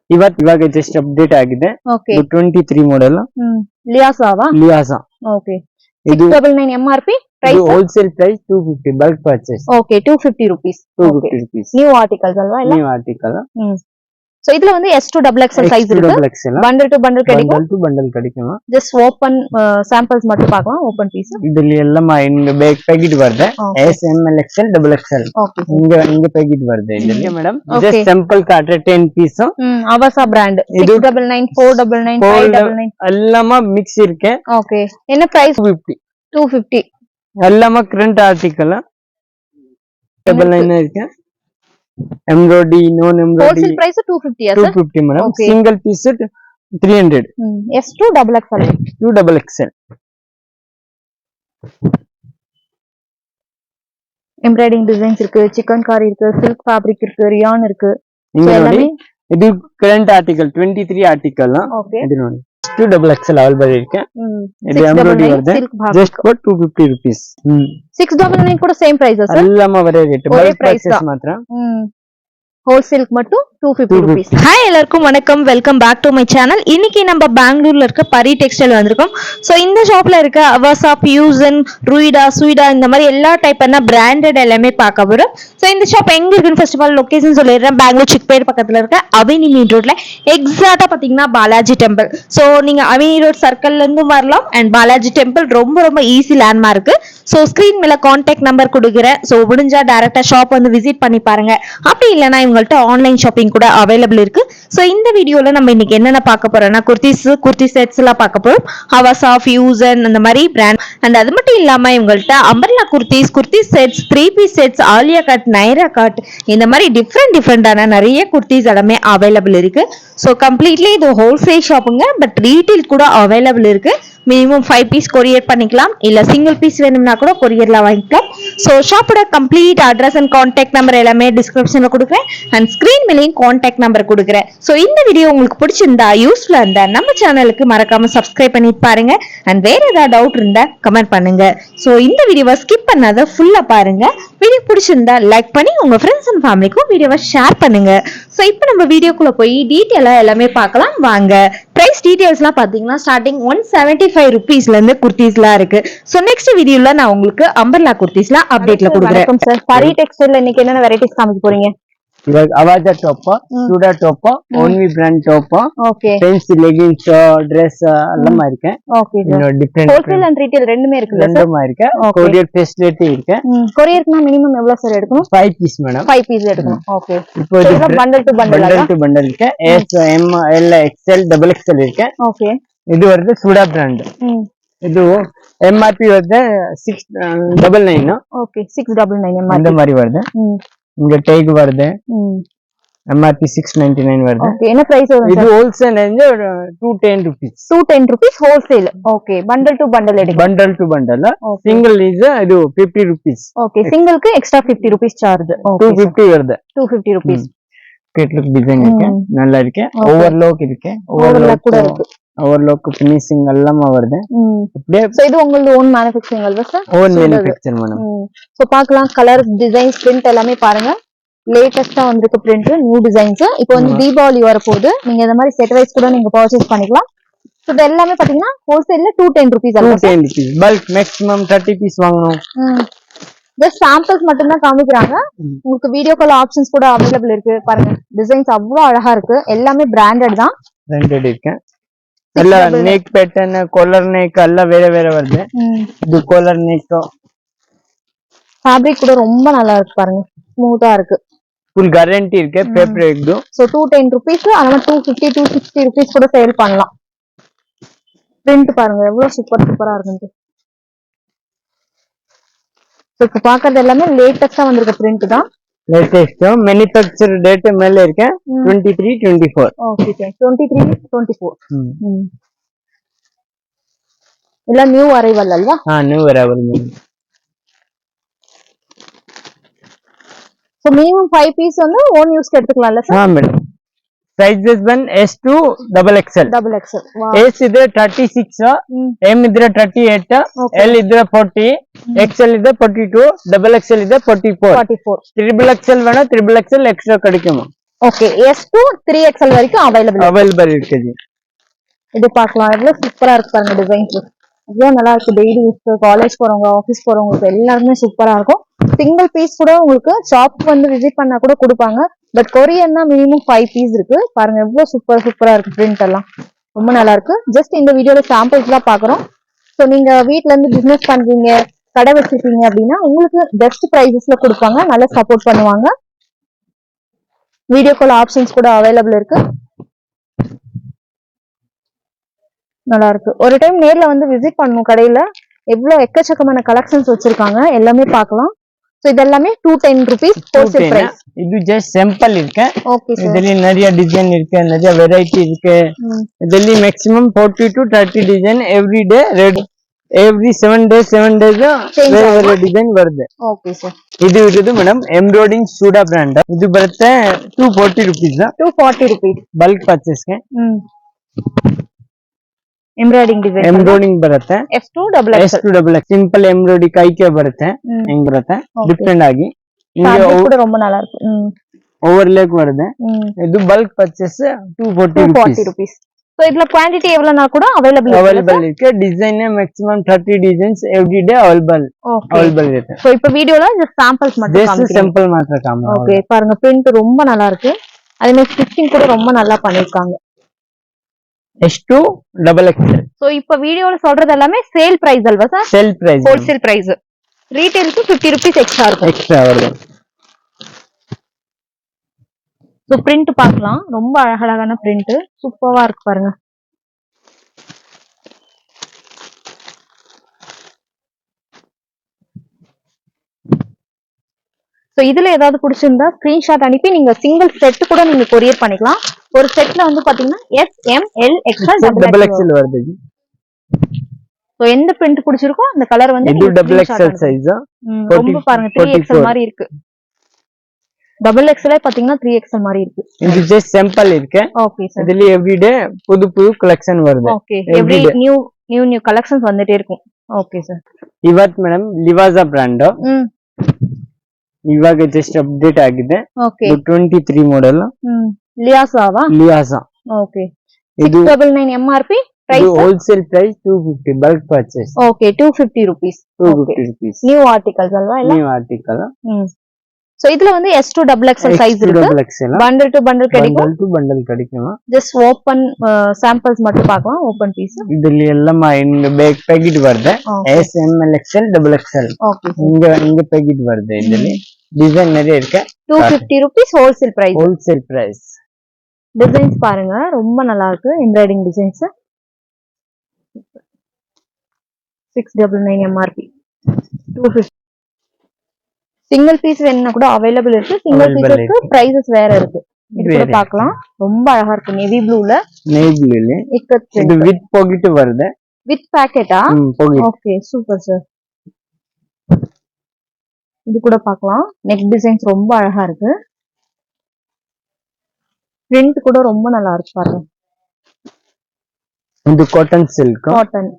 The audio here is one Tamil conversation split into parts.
ಇವಾಗ ಜಸ್ಟ್ ಅಪ್ಡೇಟ್ ಆಗಿದೆ. 23 model liyasa okay 699 MRP price wholesale price 250 bulk purchase okay 250 rupees new articles alva illa new article so idhula vandu S2 XXL size irukku bundle to bundle kadikum just open samples mattum paakalam open piece idhil ellama inga bag packet varudhe S M L XL XXL inga packet varudhe idhil madam just sample kaatre 10 piece Avasa brand 699 499 599 ellama mix irukke okay enna price 250 ellama current article 99 irukke embroidery non embroidery wholesale price 250 yes 250 madam single piece 300 S2 XXL embroidering designs irukku chicken curry irukku silk fabric irukku rayon irukku so ellame idu current article 23 article idu nodi S2 XXL available irukke idu embroidery varudhe just for 250 rupees 699 kuda same price sir ellama vare rate bulk prices matra wholesale mattum 250 rupees hi ellarkum vanakkam welcome back to my channel இன்னைக்கு நம்ம பெங்களூர்ல இருக்க பரி டெக்ஸ்டைல் வந்திருக்கோம் சோ இந்த ஷாப்ல இருக்க அவசா ஃபியூஷன் சுயிடா இந்த மாதிரி எல்லா டைப்பான பிராண்டட் எல்லாமே பார்க்க போறோம் சோ இந்த ஷாப் எங்க இருக்குன்னு ஃபர்ஸ்ட் ஆஃப் ஆல் லொகேஷன் சொல்லிடுறேன் பெங்களூர் சிக்பேட் பக்கத்துல இருக்க அவெனி மெயின் ரோட்ல எக்ஸாக்ட்டா பாத்தீங்கன்னா பாலாஜி டெம்பிள் சோ நீங்க அவெனி ரோட் சர்க்கிள்ல இருந்து வரலாம் அண்ட் பாலாஜி டெம்பிள் ரொம்ப ஈஸி லேண்ட்மார்க் சோ ஸ்கிரீன் மேல கான்டாக்ட் நம்பர் கொடுக்கிறேன் சோ முடிஞ்சா டைரக்டா ஷாப் வந்து விசிட் பண்ணி பாருங்க அப்படி இல்லனா உங்கள்ட்ட ஆன்லைன் ஷாப்பிங் கூட அவைலபிள் இருக்கு சோ இந்த வீடியோல நம்ம இன்னைக்கு என்னென்ன பார்க்க போறோம்னா kurthissets எல்லாம் பார்க்க போறோம் Avasa Fusion அந்த மாதிரி பிராண்ட் அண்ட் அது மட்டும் இல்லாம இவங்கள்ட்ட Kurthissets 3-piece sets Alia cut Naira cut இந்த மாதிரி டிஃபரெண்டான நிறைய குர்த்திஸ் எல்லாமே அவைலபிள் இருக்கு சோ கம்ப்ளீட்லி இது ஹோல்சேல் ஷாப்புங்க பட் ரீட்டைல் கூட அவைலபிள் இருக்கு மினிமம் 5 பீஸ் கொரியர் பண்ணிக்கலாம் இல்ல சிங்கிள் பீஸ் வேணும்னா கூட கொரியர்ல வாங்கிக்கலாம் சோ ஷாப்போட complete address and contact number எல்லாமே டிஸ்கிரிப்ஷன்ல கொடுக்குறேன் அண்ட் ஸ்கிரீன் மேலேயும் கான்டாக்ட் நம்பர் கொடுக்குறேன் சோ இந்த வீடியோ உங்களுக்கு பிடிச்சிருந்தா யூஸ்ஃபுல்லா இருந்தா நம்ம சேனலுக்கு மறக்காம சப்ஸ்கிரைப் பண்ணிட்டு பாருங்க அண்ட் வேற ஏதாவது டவுட் இருந்தா கமெண்ட் பண்ணுங்க சோ இந்த வீடியோவை ஸ்கிப் பண்ணாத ஃபுல்லா பாருங்க வீடியோ பிடிச்சிருந்தா லைக் பண்ணி உங்க ஃப்ரெண்ட்ஸ் அண்ட் ஃபேமிலிக்கும் வீடியோவை ஷேர் பண்ணுங்க சோ இப்போ நம்ம வீடியோக்குள்ள போய் டீடைலா எல்லாமே பார்க்கலாம் வாங்க பிரைஸ் டீடைல்ஸ்லாம் பாத்தீங்கன்னா ஸ்டார்டிங் 175 ரூபீஸ்ல இருந்து குர்த்திஸ்லாம் இருக்கு சோ நெக்ஸ்ட் வீடியோல நான் உங்களுக்கு அம்பர்லா குர்த்திஸ்ல அப்டேட்ல கொடுக்குறேன் சார் பரி டெக்ஸ்டைல்ல இன்னைக்கு என்னென்ன வெரைட்டிஸ் காமிக்க போறீங்க ಇವಾಗ ಅವಾಜಾ ಟಾಪ್ ಸುಡಾ top only brand top fancy leggings dress எல்லாமே இருக்கு ஓகே இன்னொரு டிஃபரண்ட் ஹோல்சேல் அண்ட் ரீட்டைல் ரெண்டுமே இருக்குல்ல சார் ரெண்டுமே இருக்கு கொரியர் ஃபெசிலிட்டி இருக்கு கொரியர்க்குனா மினிமம் எவ்வளவு சார் எடுக்கணும் 5 பீஸ் மேடம் 5 பீஸ் எடுக்கணும் ஓகே இப்போ இது பண்டல் டு பண்டல் இருக்கு S M L XL XXL இருக்கு ஓகே இது வருது சுடா பிராண்ட் ಇದು MRP வருது 699 ஓகே 699 MRP இந்த மாதிரி வருது இங்க டேக் வருது MRP 699 வருது ஓகே என்ன பிரைஸ் வரும் இது wholesale range 210 rupees wholesale okay bundle to bundle single is இது 50 rupees ஓகே சிங்கிள்க்கு எக்ஸ்ட்ரா 50 rupees சார்ஜ் 250 வருது 250 rupees கேட்லுக் டிசைன் இருக்கு நல்லா இருக்கு ஓவர்லாக் இருக்கு ஓவர்லாக் கூட இருக்கு ஓவர்லாக் ஃபினிஷிங் எல்லாம் வருது அப்படியே சோ இது உங்களோட own manufacturing halwa sir own manufacture madam so பார்க்கலாம் கலர் டிசைன்ஸ் பிரிண்ட் எல்லாமே பாருங்க லேட்டஸ்டா வந்திருக்கு பிரிண்ட் நியூ டிசைன்ஸ் இப்போ வந்து தீபாவளி வர போகுது நீங்க இந்த மாதிரி செட் வைஸ் கூட நீங்க பர்ச்சேஸ் பண்ணிக்கலாம் சோ இது எல்லாமே பாத்தீங்கன்னா ஹோல்சேல்ல 210 rupees அல்வா 210 rupees பல்க் மேக்ஸिमम 30 பீஸ் வாங்கணும் ஜஸ்ட் சாம்பிள்ஸ் மட்டும் தான் காமிக்கறாங்க உங்களுக்கு வீடியோ கால் ஆப்ஷன்ஸ் கூட அவேலபிள் இருக்கு பாருங்க டிசைன்ஸ் அவ்வளவு அழகா இருக்கு எல்லாமே பிராண்டட் தான் பிராண்டட் இருக்கு ಎಲ್ಲ neck pattern collar neck ಎಲ್ಲ ಬೇರೆ ಬೇರೆ வருது இது collar neck ஃபேப்ரிக் கூட ரொம்ப நல்லா இருக்கு பாருங்க ஸ்மூத்தா இருக்கு full guarantee இருக்கு ஃபேப்ரிக் இது சோ 210 rupees அதனால 250 260 rupees கூட சேல் பண்ணலாம் பிரிண்ட் பாருங்க எவ்வளவு சூப்பரா இருக்கு சோ இப்ப பாக்குறது எல்லாமே லேட்டஸ்டா வந்திருக்க பிரிண்ட் தான் லேட்டஸ்ட் manufacture date மேல இருக்கு 23 24 ஓகே 23 24 இல்ல நியூ அரைவல் அல்வா new arrival so minimum 5 piece வந்து ஓன் யூஸ் எடுத்துக்கலாம்ல sir madam sizes one S2 XXL S idre 36 M idre 38 L idre 40 XL idre 42 XXL idre 44 XXL வேணா XXL எக்ஸ்ட்ரா கிடைக்கும் ஓகே S to 3XL வரைக்கும் அவைலபிள் இருக்கு ஜி. இது பார்க்கலாம் எவ்வளவு சூப்பரா இருக்கு பாருங்க டிசைன்ஸ். அவ்வளவு நல்லா இருக்கு. டெய்லி யூஸ் காலேஜ் போறவங்க ஆபீஸ் போறவங்களுக்கு எல்லாருமே சூப்பரா இருக்கும். சிங்கிள் பீஸ் கூட உங்களுக்கு ஷாப் வந்து விசிட் பண்ணா கூட கொடுப்பாங்க. பட் கொரியர்னா மினிமம் 5 பீஸ் இருக்கு. பாருங்க எவ்வளவு சூப்பரா இருக்கு. பிரிண்ட் எல்லாம் ரொம்ப நல்லா இருக்கு. ஜஸ்ட் இந்த வீடியோல சாம்பிள்ஸ் தான் பாக்குறோம். சோ நீங்க வீட்ல இருந்து பிசினஸ் பண்றீங்க, கடை வச்சிருக்கீங்க அப்படின்னா உங்களுக்கு பெஸ்ட் பிரைசஸ்ல கொடுப்பாங்க. நல்லா சப்போர்ட் பண்ணுவாங்க. வீடியோ கால் ஆப்ஷன்ஸ் கூட அவைலபிள் இருக்கு. நல்லா இருக்கு. ஒரு டைம் நேர்ல வந்து விசிட் பண்ணணும் கடையில. எவ்வளவு எக்கச்சக்கமான கலெக்ஷன்ஸ் வச்சிருக்காங்க. எல்லாமே பார்க்கலாம். சோ இதெல்லாமே 210 rupees ஹோல்சேல் பிரைஸ். இது ஜஸ்ட் சாம்பிள் இருக்கு. Okay sir. இதுல நிறைய டிசைன் இருக்கு, நிறைய வெரைட்டி இருக்கு. இதுல maximum 40 to 30 design every day ready. Every 7 days வேற டிசைன் வருது. Okay sir. இது மேடம் எம்ப்ராய்டிங் சூடா பிராண்ட். இது ಬರುತ್ತೆ 240 rupees. 240 rupees ಬಲ್ಕ್ ಪರ್ಚೇಸ್ ಗೆ. एम्ब्रॉयडिंग डिजाइन एम्ब्रॉयडिंग ಬರುತ್ತೆ. S2XX ಸಿಂಪಲ್ ಎಂಬ್ರಾಯ್ಡರಿ ಕೈಗೆ ಬರುತ್ತೆ. ಹೆಂಗ್ ಬರುತ್ತೆ ಡಿಫರೆಂಟ್ ಆಗಿ ಹಿಂಗೆ ಕೂಡ ரொம்ப நல்லா இருக்கு. ஓவர்லேக் வருது. இது பல்க் பர்ச்சேஸ் 240 rupees. சோ இதுல குவாண்டிட்டி எவ்வளவுனா கூட அவைலபிள் இருக்கு. Design maximum 30 designs every day available இருக்கு. சோ இப்போ வீடியோல ஜஸ்ட் சாம்பிள்ஸ் மட்டும் காமிக்கிறேன். ஜஸ்ட் சாம்பிள் மட்டும் காமிக்கிறேன். ஓகே பாருங்க பிரிண்ட் ரொம்ப நல்லா இருக்கு. அதே மாதிரி ஸ்டிச்சிங் கூட ரொம்ப நல்லா பண்ணிருக்காங்க. S2XL. சோ இப்போ வீடியோல சொல்றது எல்லாமே சேல் பிரைஸ் அல்வா sir? Sale price, wholesale price. ரீட்டைலுக்கு 50 rupees எக்ஸ்ட்ரா வருது. சோ பிரிண்ட் பார்க்கலாம். ரொம்ப அழகான பிரிண்ட் சூப்பரா இருக்கு பாருங்க. சோ இதுல ஏதாவது பிடிச்சிருந்தா ஸ்கிரீன்ஷாட் அனுப்பி நீங்க சிங்கிள் செட் கூட நீங்க கொரியர் பண்ணிக்கலாம். ஒரு செட்ல வந்து பாத்தீங்கன்னா S, M, L, XL, XXL வருது. சோ எந்த பிரிண்ட் பிடிச்சிருக்கோ அந்த கலர் வந்து இது XXL சைஸ். ரொம்ப பாருங்க 3XL மாதிரி இருக்கு. XXL பாத்தீங்கன்னா 3XL மாதிரி இருக்கு. இது ஜஸ்ட் சாம்பிள் இருக்கு. Okay sir. இதுல எவ்ரிடே புது கலெக்ஷன் வருது. ஓகே எவ்ரி நியூ கலெக்ஷன்ஸ் வந்துட்டே இருக்கும். Okay sir. ಇವತ್ತು ಮೇಡಂ ಲಿವಾಸಾ ಬ್ರಾಂಡ್ ಇವಾಗ ಜಸ್ಟ್ ಅಪ್ಡೇಟ್ ಆಗಿದೆ. Okay 23 model. ಲಿಯಾಸಾವಾ? ಲಿಯಾಸಾ. Okay 699 MRP price. Wholesale price 250 bulk purchase. Okay 250 rupees. 250 rupees. New articles அல்வா இல்ல? New article. சோ இதுல வந்து S2XXL சைஸ் இருக்கு. பண்டல் டு பண்டல் கிடைக்கும். ஜஸ்ட் ஓபன் சாம்பிள்ஸ் மட்டும் பார்க்கலாம். Open piece. இதுல எல்லாம் இந்த பேக் பாக்கெட் வருது. S, M, L, XL, XXL. Okay இங்க பாக்கெட் வருது. இதுல டிசைன் நிறைய இருக்கு. 250 rupees wholesale price. Wholesale price. Designs பாருங்க ரொம்ப நல்லா இருக்கு. Embroidery designs 699 MRP 250. Single piece வேணும்னா கூட அவைலபிள் இருக்கு. சிங்கிள் பீஸ்க்கு பிரைசஸ் வேற இருக்கு. இது கூட பார்க்கலாம். ரொம்ப அழகா இருக்கு. நேவி ப்ளூல. இது வித் பாக்கெட் வருது. வித் பாக்கெட்டா? Okay super sir. இது கூட பார்க்கலாம். நெக் டிசைன்ஸ் ரொம்ப அழகா இருக்கு. பிரிண்ட் கூட ரொம்ப நல்லா இருக்கு பாருங்க. இது காட்டன் சில்க். காட்டன்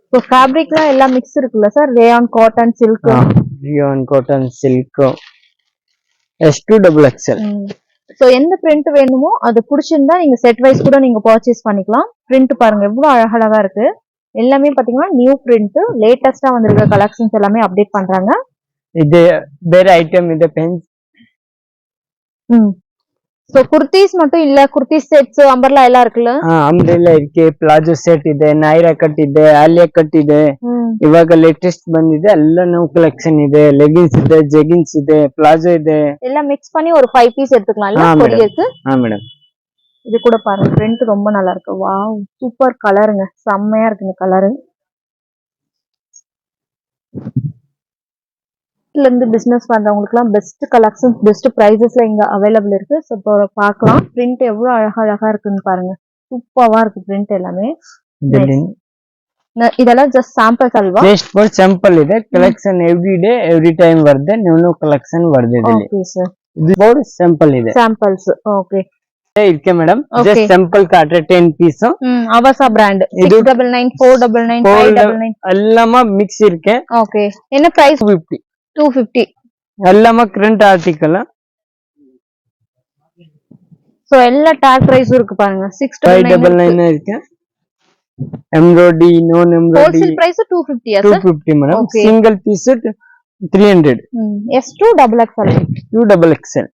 இப்போ ஃபேப்ரிக்ல எல்லாம் மிக்ஸ் இருக்குல்ல sir? Rayon cotton silk. Rayon cotton silk S2XXL. So எந்த பிரிண்ட் வேணுமோ அது பிடிச்சிருந்தா நீங்க செட் வைஸ் கூட நீங்க பர்ச்சேஸ் பண்ணிக்கலாம். பிரிண்ட் பாருங்க எவ்வளவு அழகழகா இருக்கு. எல்லாமே பாத்தீங்கன்னா நியூ பிரிண்ட், லேட்டஸ்டா வந்திருக்க கலெக்ஷன்ஸ் எல்லாமே அப்டேட் பண்றாங்க. இது வேற ஐட்டம். இது பென்ஸ். சோ குர்த்திஸ் மட்டும் இல்ல, குர்த்திஸ் செட்ஸ், அம்பர்லா எல்லாம் இருக்குல்ல? ಅಂಬ್ರೆಲ್ಲಾ ಇருக்கு, ಪ್ಲಾಜೋ ಸೆಟ್ ಇದೆ, ನೈರಾ ಕಟ್ ಇದೆ, ಆಲಿಯಾ ಕಟ್ ಇದೆ. ಇವಾಗ ಲೇಟೆಸ್ಟ್ ಬಂದಿದೆ ಎಲ್ಲ ನ್ಯೂ ಕಲೆಕ್ಷನ್ ಇದೆ. ಲೆಗಿನ್ಸ್ ಇದೆ, ಜೆಗಿನ್ಸ್ ಇದೆ, ಪ್ಲಾಜೋ ಇದೆ. எல்லாம் மிக்ஸ் பண்ணி ஒரு 5 பீஸ் எடுத்துக்கலாம்ல கொரியருக்கு? மேடம். இது கூட பாருங்க பிரிண்ட் ரொம்ப நல்லா இருக்கு. வாவ் சூப்பர் கலருங்க. செம்மையா இருக்கு இந்த கலர். இருந்து பிசினஸ் பண்றவங்களுக்குலாம் பெஸ்ட் கலெக்ஷன்ஸ், பெஸ்ட் பிரைசஸ்ல இங்க அவைலபிள் இருக்கு. சோ இப்போ பார்க்கலாம். பிரிண்ட் எவ்வளவு அழகா இருக்குன்னு பாருங்க. சூப்பரா இருக்கு பிரிண்ட் எல்லாமே. இதெல்லாம் ஜஸ்ட் சாம்பிள்ஸ் அல்வா? ஜஸ்ட் ஃபார் சாம்பிள் ಇದೆ. Collection every day every time வருது. நியூ கலெக்ஷன் வருது இதுல. Okay sir. இது ಫಾರ್ சாம்பிள் ಇದೆ. சாம்பிள்ஸ். ஓகே இருக்கேன் மேடம். Okay. ஜஸ்ட் சாம்பிள் காட்டுற 10 பீஸ். அவசா பிராண்ட் 699 499 599 எல்லாமே மிக்ஸ் இருக்கு. ஓகே. என்ன பிரைஸ்? 250. 250. எல்லாமே கரண்ட் ஆர்டிகல். சோ எல்லா டாக் பிரைஸும் இருக்கு பாருங்க. 699 இருக்கு. Embroidery non embroidery. Wholesale price 250 sir? 250 madam. Single piece 300. S2 double XL. 2 double XL.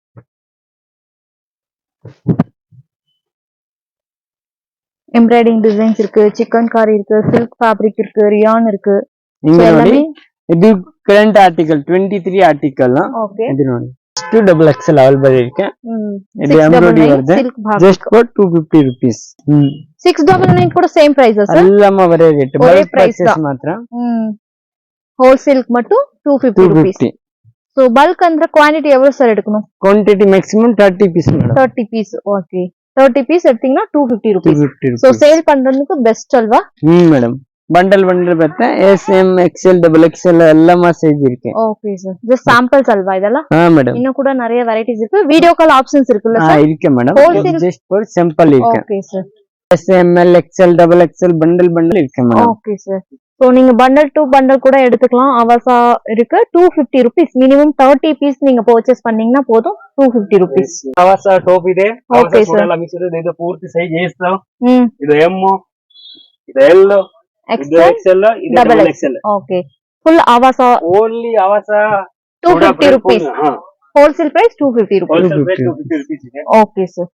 Embroidery designs இருக்கு, சிக்கன் காரி இருக்கு, சில்க் ஃபேப்ரிக் இருக்கு, ரியான் இருக்கு. எல்லாமே இது கரண்ட் ஆர்டிகல் 23 ஆர்டிகல். ஓகே. இது ನೋಡಿ 2 double XL அவைலபிள் இருக்கு. இது 699 எம்ப்ராய்டரி வருது. Just for 250 rupees. 699 கூட சேம் பிரைஸ் சார்? எல்லாமே ஒரே ரேட். ஒரே பல்க் பிரைஸ் பர்ச்சேஸ் தான். மாத்திரம். ஹோல்சேலுக்கு மட்டும் 250 rupees. சோ பல்க் அந்த குவாண்டிட்டி எவ்வளவு சார் எடுக்கணும்? Quantity maximum 30 piece madam. 30 piece. Okay. 30 piece எடுத்தீங்கன்னா 250 rupees. 250 rupees. சோ சேல் பண்றதுக்கு பெஸ்ட் அல்வா? மேடம். பண்டல் பண்டல் பார்த்தா S M XL double XL எல்லாமே சைஸ் இருக்கு. Okay sir. ஜஸ்ட் சாம்பிள்ஸ் அல்வா இதெல்லாம்? மேடம். இன்னும் கூட நிறைய வெரைட்டிஸ் இருக்கு. வீடியோ கால் ஆப்ஷன்ஸ் இருக்குல்ல சார்? இருக்கு மேடம். ஜஸ்ட் ஃபார் சாம்பிள் இருக்கு. Okay sir. S M L XL double XL bundle bundle இருக்கு மேடம். Okay sir. சோ நீங்க பண்டல் டு பண்டல் கூட எடுத்துக்கலாம். அவசா இருக்கு 250 rupees. மினிமம் 30 பீஸ் நீங்க பர்ச்சேஸ் பண்ணீங்கன்னா போதும் 250 rupees. ಅವಸ ಟಾಪ್ ಇದೆ. Okay, sir. ಎಲ್ಲ ಮಿಕ್ಸ್ ಇದೆ. ಇದು ಪೂರ್ತಿ ಸೈಜ್ S ಹ್ಮ್ ಇದು M ಇದು L ಇದು XL ಇದು double XL. ಓಕೆ. ಫುಲ್ ಅವಸಾ ಓನ್ಲಿ ಅವಸ 250 rupees. Wholesale price 250 rupees. Wholesale price 250 rupees ಇದೆ. Okay sir.